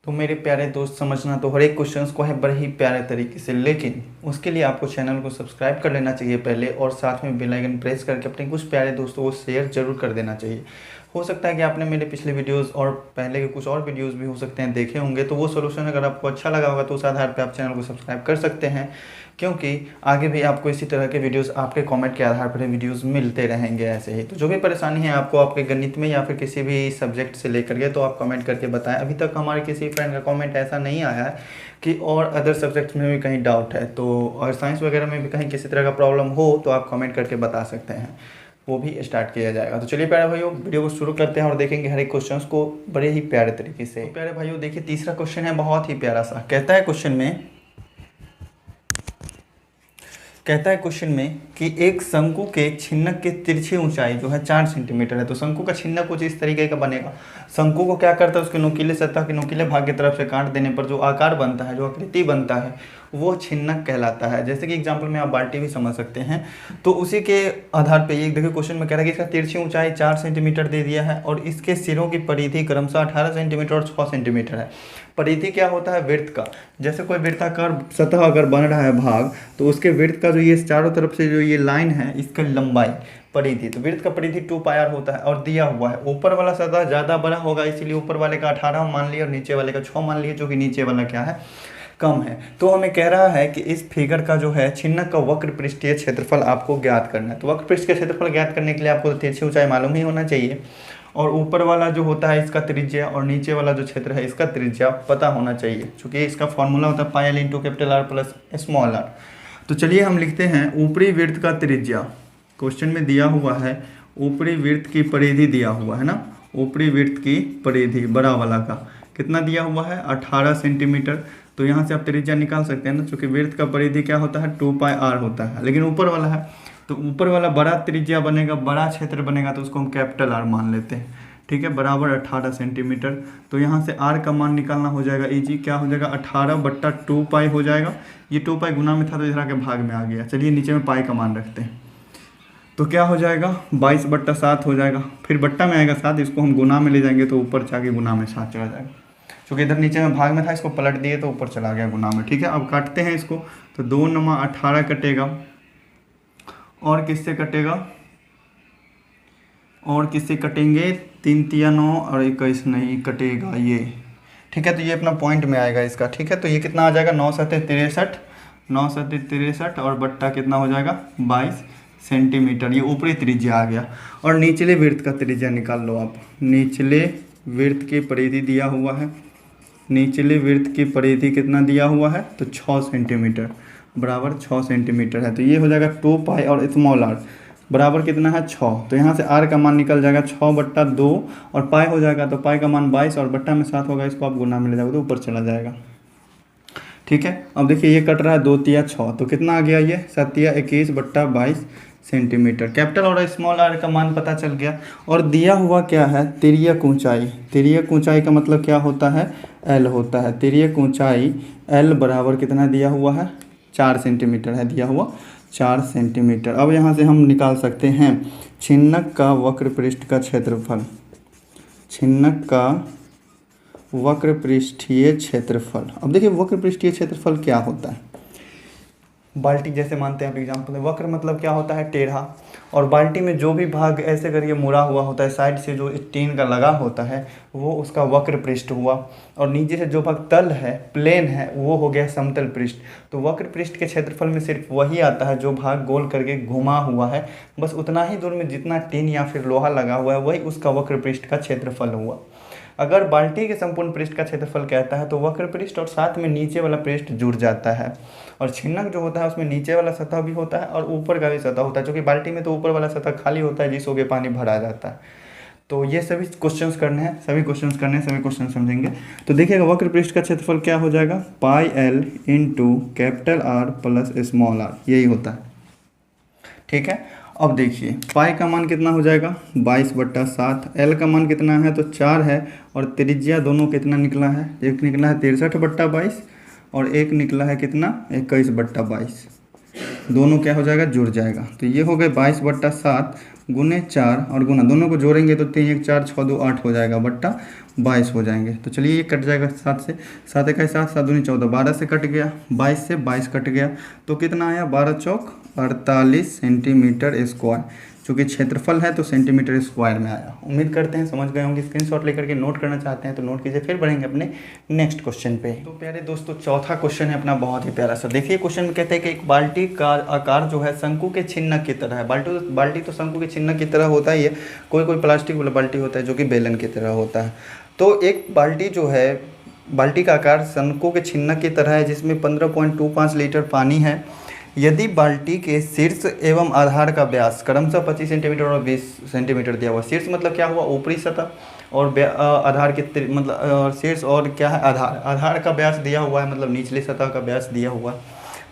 तो मेरे प्यारे दोस्त, समझना तो हर एक क्वेश्चंस को है बड़े ही प्यारे तरीके से, लेकिन उसके लिए आपको चैनल को सब्सक्राइब कर लेना चाहिए पहले, और साथ में बेल आइकन प्रेस करके अपने कुछ प्यारे दोस्तों को शेयर जरूर कर देना चाहिए। हो सकता है कि आपने मेरे पिछले वीडियोस और पहले के कुछ और वीडियोस भी हो सकते हैं देखे होंगे, तो वो सोल्यूशन अगर आपको अच्छा लगा होगा तो उस आधार पर आप चैनल को सब्सक्राइब कर सकते हैं, क्योंकि आगे भी आपको इसी तरह के वीडियोस आपके कमेंट के आधार पर वीडियोस मिलते रहेंगे ऐसे ही। तो जो भी परेशानी है आपको आपके गणित में या फिर किसी भी सब्जेक्ट से लेकर के, तो आप कमेंट करके बताएं। अभी तक हमारे किसी फ्रेंड का कमेंट ऐसा नहीं आया है कि और अदर सब्जेक्ट्स में भी कहीं डाउट है, तो और साइंस वगैरह में भी कहीं किसी तरह का प्रॉब्लम हो तो आप कमेंट करके बता सकते हैं, वो भी स्टार्ट किया जाएगा। तो चलिए प्यारे भाइयों, वीडियो को शुरू करते हैं और देखेंगे हर एक क्वेश्चंस को बड़े ही प्यारे तरीके से। तो प्यारे भाइयों देखिए, तीसरा क्वेश्चन है बहुत ही प्यारा सा। कहता है क्वेश्चन में कि एक शंकु के छिन्नक की तिरछी ऊंचाई जो है 4 सेंटीमीटर है। तो शंकु का छिन्नक कुछ इस तरीके का बनेगा। शंकु को क्या करता है, उसके नुकीले सतह के नुकीले भाग की तरफ से काट देने पर जो आकार बनता है, जो आकृति बनता है, वो छिन्नक कहलाता है। जैसे कि एग्जाम्पल में आप बाल्टी भी समझ सकते हैं। तो उसी के आधार पर ये देखिए क्वेश्चन में कह रहा है कि इसका तिरछी ऊंचाई 4 सेंटीमीटर दे दिया है और इसके सिरों की परिधि क्रमशः 18 सेंटीमीटर और 6 सेंटीमीटर है। परिधि क्या होता है, वृत्त का। जैसे कोई वृत्ताकार सतह अगर बन रहा है भाग, तो उसके वृत्त का जो ये चारों तरफ से जो ये लाइन है, इसका लंबाई परिधि, तो वृत्त का परिधि 2 पाई आर होता है और दिया हुआ है। ऊपर वाला सतह ज़्यादा बड़ा होगा, इसीलिए ऊपर वाले का 18 मान लिया और नीचे वाले का 6 मान लिया, जो कि नीचे वाला क्या है, कम है। तो हमें कह रहा है कि इस फिगर का जो है छिन्नक का वक्र पृष्ठीय क्षेत्रफल आपको ज्ञात करना है। तो वक्र पृष्ठ का क्षेत्रफल ज्ञात करने के लिए आपको तिरछी ऊंचाई मालूम ही होना चाहिए, और ऊपर वाला जो होता है इसका त्रिज्या और नीचे वाला जो क्षेत्र है इसका त्रिज्या पता होना चाहिए, क्योंकि इसका फॉर्मूला होता है pi l into capital r plus small r. तो चलिए हम लिखते हैं ऊपरी वृत्त का त्रिज्या। क्वेश्चन में दिया हुआ है ऊपरी वृत्त की परिधि दिया हुआ है ना, ऊपरी वृत्त की परिधि बड़ा वाला का कितना दिया हुआ है, 18 सेंटीमीटर। तो यहाँ से आप त्रिज्या निकाल सकते हैं ना, क्योंकि वृत्त का परिधि क्या होता है, 2 पाई आर होता है, लेकिन ऊपर वाला है तो ऊपर वाला बड़ा त्रिज्या बनेगा, बड़ा क्षेत्र बनेगा, तो उसको हम कैपिटल आर मान लेते हैं। ठीक है, बराबर 18 सेंटीमीटर। तो यहाँ से आर का मान निकालना हो जाएगा इजी, क्या हो जाएगा, 18/2 पाई हो जाएगा। ये 2 पाई गुना में था तो इधर के भाग में आ गया। चलिए नीचे में पाई का मान रखते हैं, तो क्या हो जाएगा, 22/7 हो जाएगा। फिर बट्टा में आएगा 7, इसको हम गुना में ले जाएंगे तो ऊपर जाके गुना में 7 चला जाएगा, क्योंकि इधर नीचे में भाग में था, इसको पलट दिए तो ऊपर चला गया गुना में। ठीक है, अब काटते हैं इसको, तो 2 × 18 कटेगा, और किससे कटेगा, और किससे कटेंगे, 3 × 9 और 21 नहीं कटेगा ये। ठीक है, तो ये अपना पॉइंट में आएगा इसका। ठीक है, तो ये कितना आ जाएगा, 9 × 7 = 63 और बट्टा कितना हो जाएगा, 22 सेंटीमीटर। ये ऊपरी त्रिज्या आ गया। और निचले वृत्त का त्रिज्या निकाल लो आप। निचले वृत्त की परिधि दिया हुआ है, निचले वृत्त की परिधि कितना दिया हुआ है, तो 6 सेंटीमीटर, बराबर 6 सेंटीमीटर है। तो ये हो जाएगा 2 पाई और स्मॉल आर बराबर कितना है, 6। तो यहाँ से आर का मान निकल जाएगा 6/2 और पाई हो जाएगा, तो पाई का मान 22 और बट्टा में 7 होगा, इसको आप गुना में ले जाओगे तो ऊपर चला जाएगा। ठीक है, अब देखिए ये कट रहा है 2 × 6, तो कितना आ गया, ये 7 × 21/22 सेंटीमीटर। कैपिटल और स्मॉल आर का मान पता चल गया। और दिया हुआ क्या है, तिर्यक ऊंचाई। तिर्यक ऊंचाई का मतलब क्या होता है, एल होता है। तिर्यक ऊंचाई एल बराबर कितना दिया हुआ है, 4 सेंटीमीटर है दिया हुआ, 4 सेंटीमीटर। अब यहाँ से हम निकाल सकते हैं छिन्नक का वक्र पृष्ठ का क्षेत्रफल। छिन्नक का वक्र पृष्ठीय क्षेत्रफल। अब देखिए वक्र पृष्ठीय क्षेत्रफल क्या होता है, बाल्टी जैसे मानते हैं आप एग्जाम्पल में। वक्र मतलब क्या होता है, टेढ़ा। और बाल्टी में जो भी भाग ऐसे करके मुड़ा हुआ होता है, साइड से जो टीन का लगा होता है, वो उसका वक्र पृष्ठ हुआ। और नीचे से जो भाग तल है, प्लेन है, वो हो गया समतल पृष्ठ। तो वक्र पृष्ठ के क्षेत्रफल में सिर्फ वही आता है जो भाग गोल करके घुमा हुआ है, बस उतना ही दूर में जितना टीन या फिर लोहा लगा हुआ है, वही उसका वक्र पृष्ठ का क्षेत्रफल हुआ। अगर बाल्टी के संपूर्ण पृष्ठ का क्षेत्रफल कहता है तो वक्र पृष्ठ और साथ में नीचे वाला पृष्ठ जुड़ जाता है। और छिन्नक जो होता है उसमें नीचे वाला सतह भी होता है और ऊपर का भी सतह होता है, क्योंकि बाल्टी में तो ऊपर वाला सतह खाली होता है जिससे पानी भरा जाता है। तो ये सभी क्वेश्चंस करने हैं, सभी क्वेश्चन समझेंगे। तो देखिएगा वक्र पृष्ठ का क्षेत्रफल क्या हो जाएगा, pi l into capital r plus small r, यही होता है। ठीक है, अब देखिए पाई का मान कितना हो जाएगा, 22/7। एल का मान कितना है, तो 4 है। और त्रिज्या दोनों कितना निकला है, एक निकला है 63/22 और एक निकला है कितना, 21/22। दोनों क्या हो जाएगा, जुड़ जाएगा। तो ये हो गए 22/7 गुने 4 और गुना दोनों को जोड़ेंगे तो 3 1 4 6 2 8 हो जाएगा, बट्टा 22 हो जाएंगे। तो चलिए ये कट जाएगा 7 से, 7 1 7 7 दूनी 14, 12 से कट गया, 22 से 22 कट गया, तो कितना आया 12 चौक 48 सेंटीमीटर स्क्वायर। चूँकि क्षेत्रफल है तो सेंटीमीटर स्क्वायर में आया। उम्मीद करते हैं समझ गए होंगे। स्क्रीनशॉट लेकर के नोट करना चाहते हैं तो नोट कीजिए, फिर बढ़ेंगे अपने नेक्स्ट क्वेश्चन पे। तो प्यारे दोस्तों चौथा क्वेश्चन है अपना बहुत ही प्यारा सा। देखिए क्वेश्चन में कहते हैं कि एक बाल्टी का आकार जो है शंकु के छिन्नक की तरह है। बाल्टी तो शंकु के छिन्नक की तरह होता ही है, कोई प्लास्टिक वाला बाल्टी होता है जो कि बेलन की तरह होता है। तो एक बाल्टी जो है, बाल्टी का आकार शंकु के छिन्नक की तरह है जिसमें 15.25 लीटर पानी है। यदि बाल्टी के शीर्ष एवं आधार का व्यास क्रमशः 25 सेंटीमीटर और 20 सेंटीमीटर दिया हुआ। शीर्ष मतलब क्या हुआ, ऊपरी सतह, और आधार के मतलब शीर्ष और क्या है, आधार का व्यास दिया हुआ है, मतलब निचली सतह का व्यास दिया हुआ है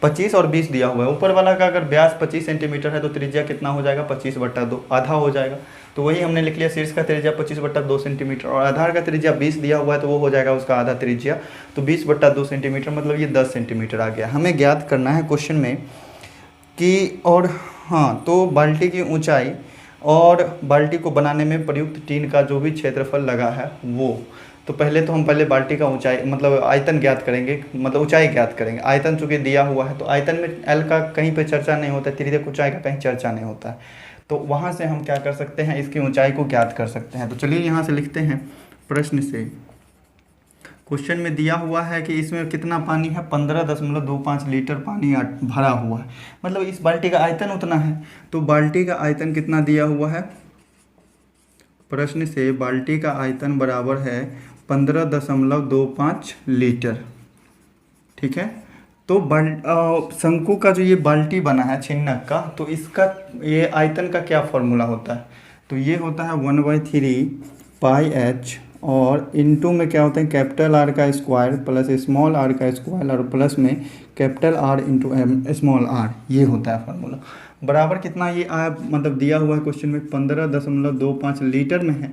25 और 20 दिया हुआ है। ऊपर वाला का अगर व्यास 25 सेंटीमीटर है तो त्रिज्या कितना हो जाएगा, 25/2, आधा हो जाएगा। तो वही हमने लिख लिया, शीर्ष का त्रिज्या 25/2 सेंटीमीटर और आधार का त्रिज्या 20 दिया हुआ है तो वो हो जाएगा उसका आधा त्रिज्या, तो 20/2 सेंटीमीटर, मतलब ये 10 सेंटीमीटर आ गया। हमें ज्ञात करना है क्वेश्चन में कि, और हाँ, तो बाल्टी की ऊंचाई और बाल्टी को बनाने में प्रयुक्त टीन का जो भी क्षेत्रफल लगा है वो, तो हम पहले बाल्टी का ऊंचाई मतलब आयतन ज्ञात करेंगे, मतलब ऊंचाई ज्ञात करेंगे। आयतन चूँकि दिया हुआ है तो आयतन में एल का कहीं पे चर्चा नहीं होता है, त्रिज्यक ऊंचाई का कहीं चर्चा नहीं होता है, तो वहाँ से हम क्या कर सकते हैं, इसकी ऊंचाई को ज्ञात कर सकते हैं। तो चलिए यहाँ से लिखते हैं प्रश्न से। क्वेश्चन में दिया हुआ है कि इसमें कितना पानी है, 15.25 लीटर पानी भरा हुआ है, मतलब इस बाल्टी का आयतन उतना है। तो बाल्टी का आयतन कितना दिया हुआ है, प्रश्न से बाल्टी का आयतन बराबर है 15.25 लीटर, ठीक है। तो शंकु का जो ये बाल्टी बना है छिन्नक का, तो इसका ये आयतन का क्या फॉर्मूला होता है, तो ये होता है 1/3 पाई एच, और इनटू में क्या होता है कैपिटल आर का स्क्वायर प्लस स्मॉल आर का स्क्वायर और प्लस में capital r into small r, ये होता है फार्मूला। बराबर कितना ये मतलब दिया हुआ है क्वेश्चन में 15.25 लीटर में है,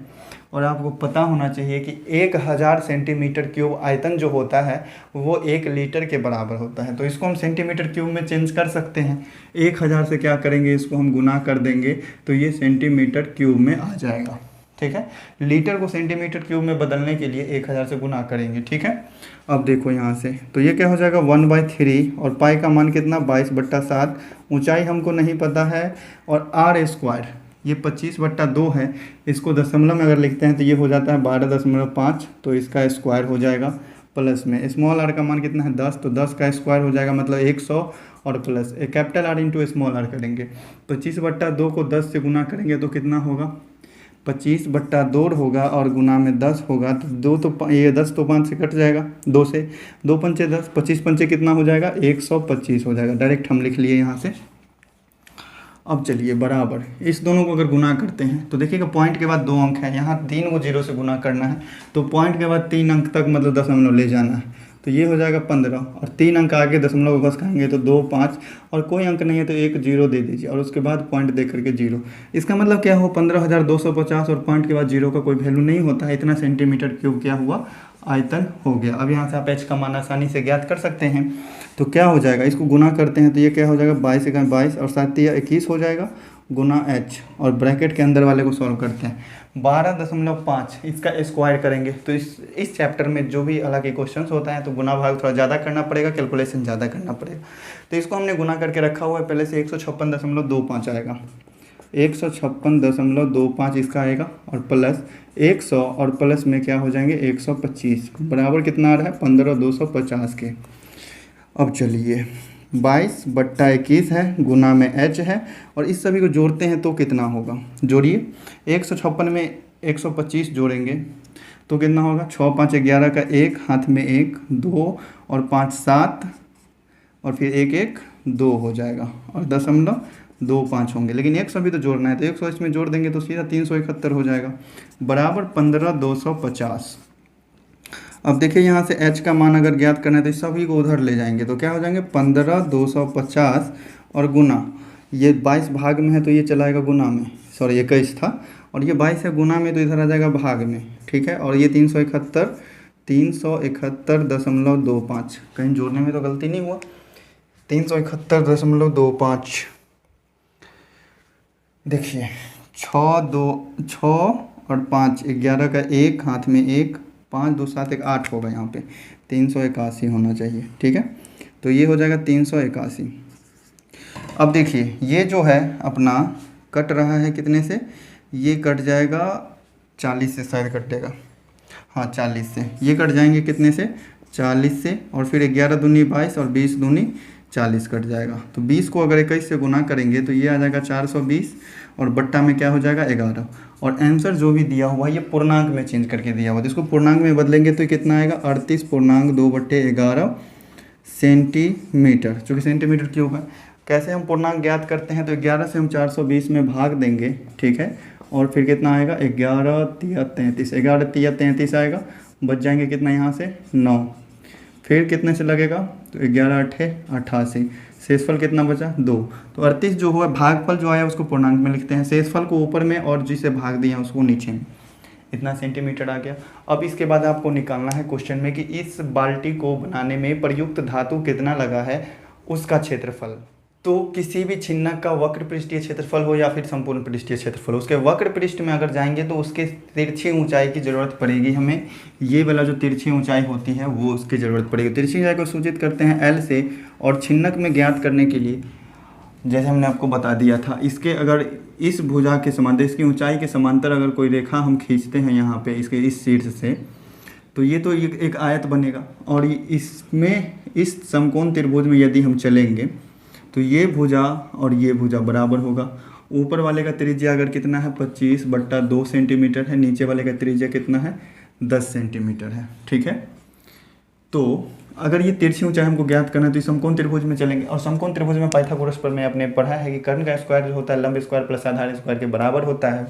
और आपको पता होना चाहिए कि 1000 सेंटीमीटर क्यूब आयतन जो होता है वो 1 लीटर के बराबर होता है। तो इसको हम सेंटीमीटर क्यूब में चेंज कर सकते हैं। 1000 से क्या करेंगे, इसको हम गुना कर देंगे तो ये सेंटीमीटर क्यूब में आ जाएगा, ठीक है। लीटर को सेंटीमीटर क्यूब में बदलने के लिए 1000 से गुना करेंगे, ठीक है। अब देखो यहाँ से, तो ये क्या हो जाएगा 1/3, और पाई का मान कितना 22/7, ऊंचाई हमको नहीं पता है, और आर स्क्वायर ये 25/2 है। इसको दशमलव में अगर लिखते हैं तो ये हो जाता है 12.5, तो इसका स्क्वायर हो जाएगा, प्लस में स्मॉल आर का मान कितना है 10, तो 10 का स्क्वायर हो जाएगा मतलब 100, और plus capital r into small r करेंगे। 25/2 को 10 से गुना करेंगे तो कितना होगा 25/2 होगा, और गुना में 10 होगा, तो 2 तो ये 10 तो 5 से कट जाएगा, 2 से 2 पंचे 10, 25 पंचे कितना हो जाएगा 125 हो जाएगा। डायरेक्ट हम लिख लिए यहाँ से। अब चलिए बराबर इस दोनों को अगर गुना करते हैं तो देखिएगा पॉइंट के बाद 2 अंक है, यहाँ 3 को 0 से गुना करना है, तो पॉइंट के बाद 3 अंक तक मतलब दशमलव ले जाना है, तो ये हो जाएगा 15, और 3 अंक आगे दशमलव बस खाएंगे तो 2 5, और कोई अंक नहीं है तो 1 0 दे दीजिए, और उसके बाद पॉइंट दे करके 0। इसका मतलब क्या हो 15,250, और पॉइंट के बाद 0 का कोई वैल्यू नहीं होता है, इतना सेंटीमीटर क्यूब क्या हुआ आयतन हो गया। अब यहाँ से आप एच का मान आसानी से ज्ञात कर सकते हैं। तो क्या हो जाएगा, इसको गुना करते हैं तो ये क्या हो जाएगा 22 × 22 और 7 × 21 हो जाएगा, गुना एच, और ब्रैकेट के अंदर वाले को सॉल्व करते हैं 12.5, इसका स्क्वायर करेंगे। तो इस चैप्टर में जो भी अलग क्वेश्चंस होता है तो गुना भाग थोड़ा ज़्यादा करना पड़ेगा, कैलकुलेशन ज़्यादा करना पड़ेगा। तो इसको हमने गुना करके रखा हुआ है, पहले से 156.25 आएगा, 156.25 इसका आएगा, और प्लस 100, और प्लस में क्या हो जाएंगे 125, बराबर कितना आ रहा है 15,250 के। अब चलिए 22/21 है, गुना में h है, और इस सभी को जोड़ते हैं तो कितना होगा, जोड़िए 156 में 125 जोड़ेंगे तो कितना होगा 6 5 11 का 1, हाथ में 1 2 और 5 7, और फिर 1 1 2 हो जाएगा, और 0.25 होंगे, लेकिन 100 भी तो जोड़ना है, तो 100 इसमें जोड़ देंगे तो सीधा 371 हो जाएगा, बराबर 15,250। अब देखिए यहाँ से h का मान अगर ज्ञात करना है तो सभी को उधर ले जाएंगे, तो क्या हो जाएंगे 15,250, और गुना ये 22 भाग में है तो ये चलाएगा गुना में, सॉरी 21 था, और ये 22 है गुना में तो इधर आ जाएगा भाग में, ठीक है। और ये 371.25, कहीं जोड़ने में तो गलती नहीं हुआ, 371.25। देखिए छः और 5, 11 का 1 हाथ में 1, 5 2 7 1 8 होगा यहाँ पे, 381 होना चाहिए। ठीक है, तो ये हो जाएगा 381। अब देखिए ये जो है अपना कट रहा है कितने से, ये कट जाएगा 40 से, शायद कटेगा, हाँ 40 से, ये कट जाएंगे कितने से, 40 से, और फिर 11 दूनी 22 और 20 दूनी 40 कट जाएगा। तो 20 को अगर 21 से गुना करेंगे तो ये आ जाएगा 420, और बट्टा में क्या हो जाएगा 11, और आंसर जो भी दिया हुआ है ये पूर्णांक में चेंज करके दिया हुआ है, तो इसको पूर्णांक में बदलेंगे तो कितना आएगा 38.2/11 सेंटीमीटर, चूँकि सेंटीमीटर क्यों है। कैसे हम पूर्णांक ज्ञात करते हैं, तो 11 से हम 420 में भाग देंगे, ठीक है, और फिर कितना आएगा 11 तिया 33, 11 तिया 33 आएगा, बच जाएंगे कितना यहाँ से 9, फिर कितने से लगेगा तो 11 8 88, शेषफल कितना बचा 2। तो 38 जो हुआ भागफल जो आया उसको पूर्णांक में लिखते हैं, शेषफल को ऊपर में और जिसे भाग दिया उसको नीचे में, इतना सेंटीमीटर आ गया। अब इसके बाद आपको निकालना है क्वेश्चन में कि इस बाल्टी को बनाने में प्रयुक्त धातु कितना लगा है, उसका क्षेत्रफल। तो किसी भी छिन्नक का वक्र पृष्ठीय क्षेत्रफल हो या फिर संपूर्ण पृष्ठीय क्षेत्रफल हो, उसके वक्र पृष्ठ में अगर जाएंगे तो उसके तिरछी ऊंचाई की ज़रूरत पड़ेगी हमें, ये वाला जो तिरछी ऊंचाई होती है वो उसकी ज़रूरत पड़ेगी। तिरछी ऊंचाई को सूचित करते हैं एल से, और छिन्नक में ज्ञात करने के लिए जैसे हमने आपको बता दिया था, इसके अगर इस भुजा के समांतर, इसकी ऊंचाई के समांतर अगर कोई रेखा हम खींचते हैं यहाँ पे इसके इस शीर्ष से, तो ये तो एक आयत बनेगा, और इसमें इस समकोण त्रिभुज में यदि हम चलेंगे तो ये भुजा और ये भुजा बराबर होगा। ऊपर वाले का त्रिज्या अगर कितना है 25/2 सेंटीमीटर है, नीचे वाले का त्रिज्या कितना है 10 सेंटीमीटर है। ठीक है, तो अगर ये तिरछी ऊंचाई हमको ज्ञात करना है तो समकोण त्रिभुज में चलेंगे, और समकोण त्रिभुज में पाइथागोरस पर मैं अपने पढ़ा है कि कर्ण का स्क्वायर जो होता है लंब स्क्वायर प्लस आधार स्क्वायर के बराबर होता है।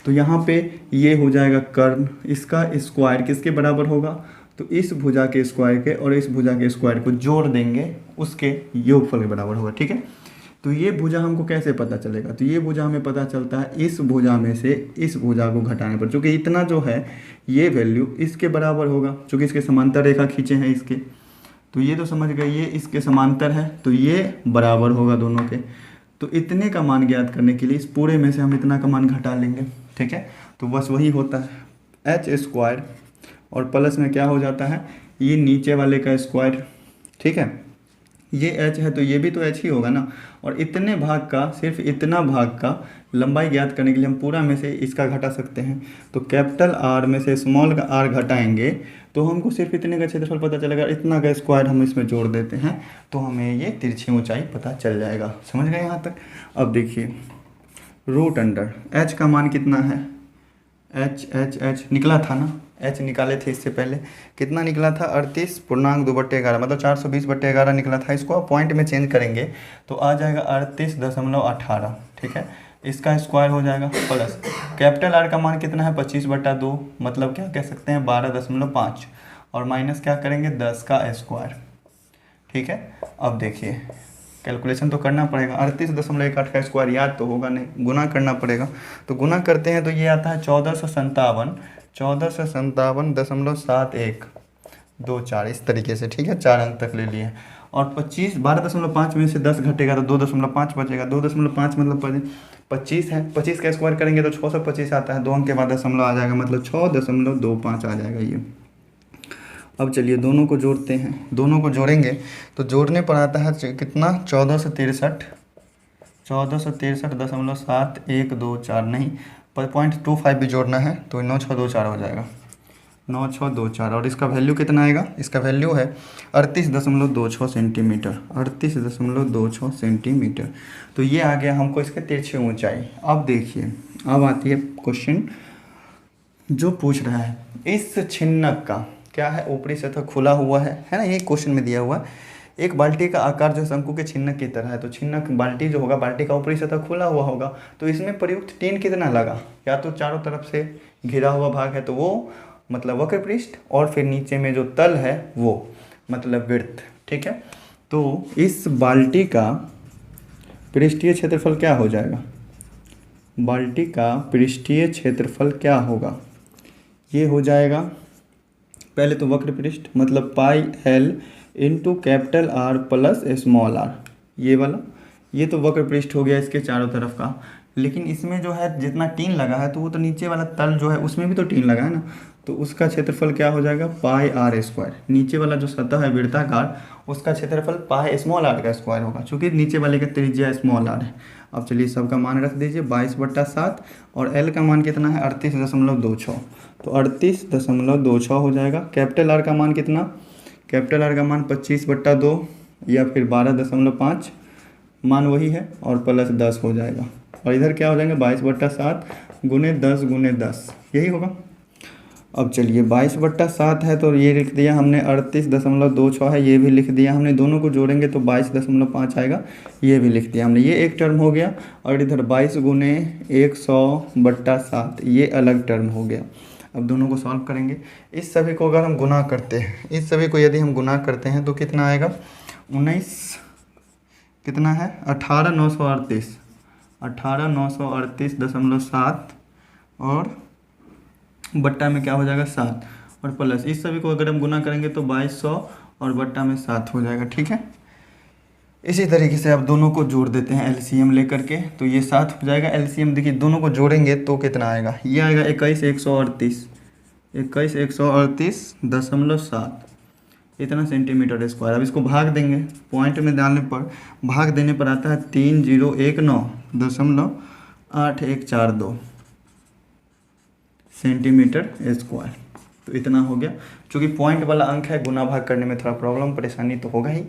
तो यहाँ पे ये हो जाएगा कर्ण, इसका स्क्वायर किसके बराबर होगा, तो इस भुजा के स्क्वायर के और इस भुजा के स्क्वायर को जोड़ देंगे उसके योगफल के बराबर होगा। ठीक है, तो ये भुजा हमको कैसे पता चलेगा, तो ये भुजा हमें पता चलता है इस भुजा में से इस भुजा को घटाने पर, चूँकि इतना जो है ये वैल्यू इसके बराबर होगा, चूँकि इसके समांतर रेखा खींचे हैं इसके, तो ये तो समझ गए ये इसके समांतर है तो ये बराबर होगा दोनों के। तो इतने का मान ज्ञात करने के लिए इस पूरे में से हम इतना का मान घटा लेंगे। ठीक है, तो बस वही होता है एच स्क्वायर, और प्लस में क्या हो जाता है ये नीचे वाले का स्क्वायर। ठीक है, ये h है तो ये भी तो h ही होगा ना, और इतने भाग का, सिर्फ इतना भाग का लंबाई ज्ञात करने के लिए हम पूरा में से इसका घटा सकते हैं। तो कैपिटल R में से स्मॉल का r घटाएंगे तो हमको सिर्फ इतने का क्षेत्रफल पता चलेगा, इतना का स्क्वायर हम इसमें जोड़ देते हैं तो हमें ये तिरछी ऊंचाई पता चल जाएगा। समझ गए यहाँ तक। अब देखिए रूट अंडर h का मान कितना है, h निकला था ना, h निकाले थे इससे पहले, कितना निकला था 38.2/11, मतलब 420/11 निकला था। इसको आप पॉइंट में चेंज करेंगे तो आ जाएगा 38.18। ठीक है, इसका स्क्वायर हो जाएगा प्लस कैपिटल R का मान कितना है 25/2, मतलब क्या कह सकते हैं 12.5, और माइनस क्या करेंगे 10 का स्क्वायर। ठीक है, अब देखिए कैलकुलेशन तो करना पड़ेगा, 38.18 का स्क्वायर याद तो होगा नहीं, गुना करना पड़ेगा। तो गुना करते हैं तो ये आता है 1457.7124 इस तरीके से। ठीक है, 4 अंक तक ले लिए, और 12.5 में से 10 घटेगा तो 2.5 बचेगा, 2.5 मतलब 25 है, 25 का स्क्वायर करेंगे तो 625 आता है, 2 अंक के बाद दशमलव आ जाएगा, मतलब 6.25 आ जाएगा ये। अब चलिए दोनों को जोड़ते हैं, दोनों को जोड़ेंगे तो जोड़ने पर आता है कितना 1463.7124 नहीं 0.25 भी जोड़ना है तो 9624 हो जाएगा, 9624, और इसका वैल्यू कितना आएगा, इसका वैल्यू है 38.26 सेंटीमीटर, 38.26 सेंटीमीटर। तो ये आ गया हमको इसके तिरछी ऊंचाई। अब देखिए अब आती है क्वेश्चन जो पूछ रहा है इस छिन्नक का क्या है, ऊपरी सतह खुला हुआ है ना, ये क्वेश्चन में दिया हुआ है। एक बाल्टी का आकार जो शंकु के छिन्नक की तरह है, तो छिन्नक बाल्टी जो होगा, बाल्टी का ऊपरी सतह खुला हुआ होगा, तो इसमें प्रयुक्त टीन कितना लगा, या तो चारों तरफ से घिरा हुआ भाग है तो वो मतलब वक्र पृष्ठ, और फिर नीचे में जो तल है वो मतलब वृत्त। ठीक है, तो इस बाल्टी का पृष्ठीय क्षेत्रफल क्या हो जाएगा, बाल्टी का पृष्ठीय क्षेत्रफल क्या होगा, ये हो जाएगा पहले तो वक्र पृष्ठ मतलब पाई L into capital R plus small r, ये वाला, ये तो वक्र पृष्ठ हो गया इसके चारों तरफ का। लेकिन इसमें जो है जितना टीन लगा है तो वो तो नीचे वाला तल जो है उसमें भी तो टीन लगा है ना, तो उसका क्षेत्रफल क्या हो जाएगा पाई आर स्क्वायर। नीचे वाला जो सतह है वृत्ताकार उसका क्षेत्रफल पाई स्मॉल आर का स्क्वायर होगा, क्योंकि नीचे वाले का त्रिज्या स्मॉल आर है। अब चलिए सबका मान रख दीजिए 22/7 और एल का मान कितना है 38.26, तो 38.26 हो जाएगा। कैपिटल आर का मान कितना, कैपिटल आर का मान 25/2 या फिर 12.5 मान वही है और प्लस 10 हो जाएगा। और इधर क्या हो जाएंगे 22/7 गुने 10 गुने 10 यही होगा। अब चलिए 22/7 है तो ये लिख दिया हमने, 38.26 है ये भी लिख दिया हमने, दोनों को जोड़ेंगे तो 22.5 आएगा ये भी लिख दिया हमने, ये एक टर्म हो गया। और इधर 22 गुने 100/7 ये अलग टर्म हो गया। अब दोनों को सॉल्व करेंगे। इस सभी को अगर हम गुना करते हैं, इस सभी को यदि हम गुना करते हैं तो कितना आएगा 19 कितना है 18,938 18,938.7 और बट्टा में क्या हो जाएगा 7 और प्लस इस सभी को अगर हम गुना करेंगे तो 2200 और बट्टा में 7 हो जाएगा। ठीक है, इसी तरीके से अब दोनों को जोड़ देते हैं एलसीएम लेकर के, तो ये 7 हो जाएगा। एलसीएम देखिए दोनों को जोड़ेंगे तो कितना आएगा, ये आएगा 21,138.7 इतना सेंटीमीटर स्क्वायर। अब इसको भाग देंगे, पॉइंट में डालने पर भाग देने पर आता है 3019.8142 सेंटीमीटर स्क्वायर। तो इतना हो गया। चूँकि पॉइंट वाला अंक है, गुना भाग करने में थोड़ा प्रॉब्लम परेशानी तो होगा ही,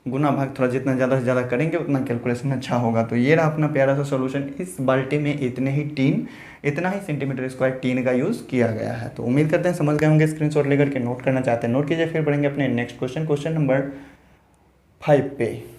गुना भाग थोड़ा जितना ज़्यादा से ज़्यादा करेंगे उतना कैलकुलेशन अच्छा होगा। तो ये रहा अपना प्यारा सा सॉल्यूशन। इस बाल्टी में इतना ही सेंटीमीटर स्क्वायर टीन का यूज़ किया गया है। तो उम्मीद करते हैं समझ गए होंगे। स्क्रीनशॉट लेकर के नोट करना चाहते हैं नोट कीजिए, फिर पढ़ेंगे अपने नेक्स्ट क्वेश्चन नंबर 5 पे।